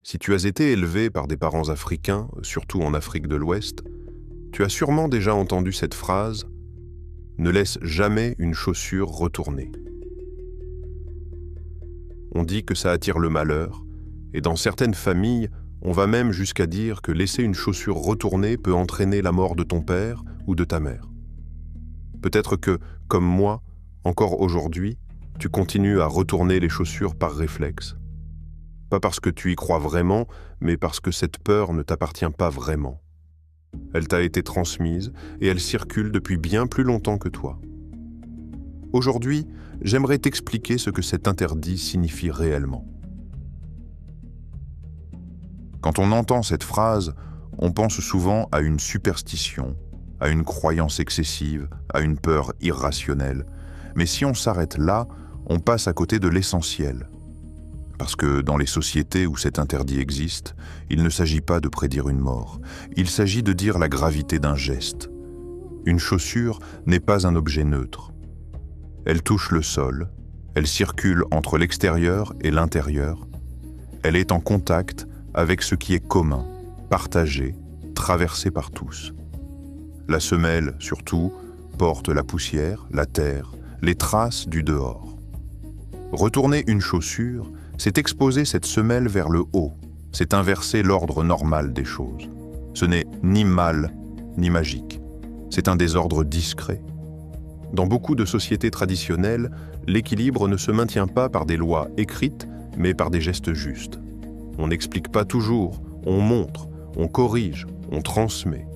Si tu as été élevé par des parents africains, surtout en Afrique de l'Ouest, tu as sûrement déjà entendu cette phrase « Ne laisse jamais une chaussure retourner ». On dit que ça attire le malheur, et dans certaines familles, on va même jusqu'à dire que laisser une chaussure retournée peut entraîner la mort de ton père ou de ta mère. Peut-être que, comme moi, encore aujourd'hui, tu continues à retourner les chaussures par réflexe. Pas parce que tu y crois vraiment, mais parce que cette peur ne t'appartient pas vraiment. Elle t'a été transmise et elle circule depuis bien plus longtemps que toi. Aujourd'hui, j'aimerais t'expliquer ce que cet interdit signifie réellement. Quand on entend cette phrase, on pense souvent à une superstition, à une croyance excessive, à une peur irrationnelle. Mais si on s'arrête là, on passe à côté de l'essentiel. Parce que dans les sociétés où cet interdit existe, il ne s'agit pas de prédire une mort. Il s'agit de dire la gravité d'un geste. Une chaussure n'est pas un objet neutre. Elle touche le sol, elle circule entre l'extérieur et l'intérieur. Elle est en contact avec ce qui est commun, partagé, traversé par tous. La semelle, surtout, porte la poussière, la terre, les traces du dehors. Retourner une chaussure, c'est exposer cette semelle vers le haut, c'est inverser l'ordre normal des choses. Ce n'est ni mal, ni magique. C'est un désordre discret. Dans beaucoup de sociétés traditionnelles, l'équilibre ne se maintient pas par des lois écrites, mais par des gestes justes. On n'explique pas toujours, on montre, on corrige, on transmet.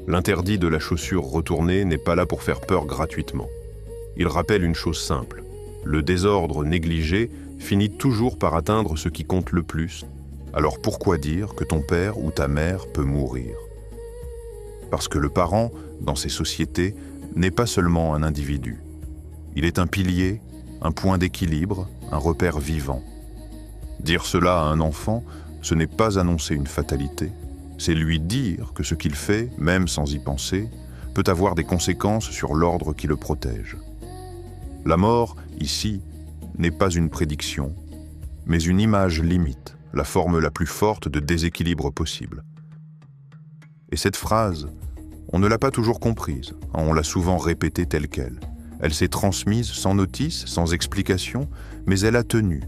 L'interdit de la chaussure retournée n'est pas là pour faire peur gratuitement. Il rappelle une chose simple. Le désordre négligé finit toujours par atteindre ce qui compte le plus. Alors pourquoi dire que ton père ou ta mère peut mourir? Parce que le parent, dans ces sociétés, n'est pas seulement un individu. Il est un pilier, un point d'équilibre, un repère vivant. Dire cela à un enfant, ce n'est pas annoncer une fatalité. C'est lui dire que ce qu'il fait, même sans y penser, peut avoir des conséquences sur l'ordre qui le protège. La mort, ici, n'est pas une prédiction, mais une image limite, la forme la plus forte de déséquilibre possible. Et cette phrase, on ne l'a pas toujours comprise, on l'a souvent répétée telle qu'elle. Elle s'est transmise sans notice, sans explication, mais elle a tenu,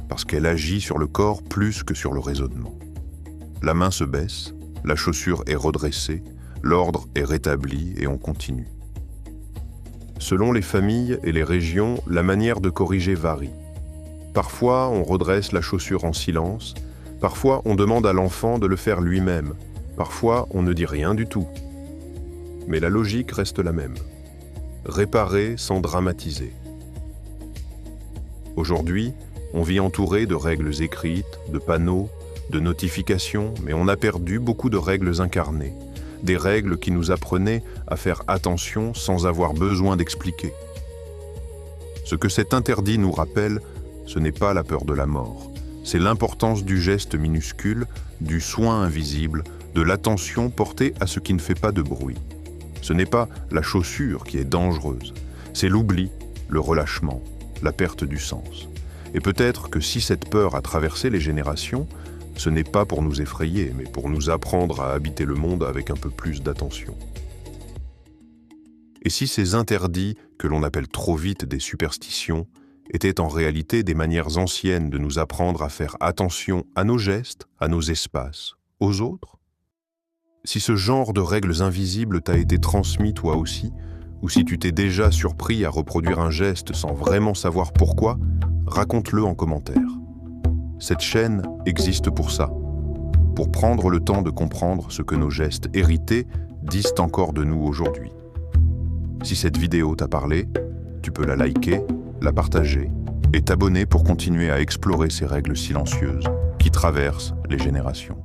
parce qu'elle agit sur le corps plus que sur le raisonnement. La main se baisse, la chaussure est redressée, l'ordre est rétabli et on continue. Selon les familles et les régions, la manière de corriger varie. Parfois, on redresse la chaussure en silence, parfois on demande à l'enfant de le faire lui-même, parfois on ne dit rien du tout. Mais la logique reste la même. Réparer sans dramatiser. Aujourd'hui, on vit entouré de règles écrites, de panneaux, de notifications, mais on a perdu beaucoup de règles incarnées. Des règles qui nous apprenaient à faire attention sans avoir besoin d'expliquer. Ce que cet interdit nous rappelle, ce n'est pas la peur de la mort, c'est l'importance du geste minuscule, du soin invisible, de l'attention portée à ce qui ne fait pas de bruit. Ce n'est pas la chaussure qui est dangereuse, c'est l'oubli, le relâchement, la perte du sens. Et peut-être que si cette peur a traversé les générations, ce n'est pas pour nous effrayer, mais pour nous apprendre à habiter le monde avec un peu plus d'attention. Et si ces interdits, que l'on appelle trop vite des superstitions, étaient en réalité des manières anciennes de nous apprendre à faire attention à nos gestes, à nos espaces, aux autres? Si ce genre de règles invisibles t'a été transmis toi aussi, ou si tu t'es déjà surpris à reproduire un geste sans vraiment savoir pourquoi, raconte-le en commentaire. Cette chaîne existe pour ça, pour prendre le temps de comprendre ce que nos gestes hérités disent encore de nous aujourd'hui. Si cette vidéo t'a parlé, tu peux la liker, la partager et t'abonner pour continuer à explorer ces règles silencieuses qui traversent les générations.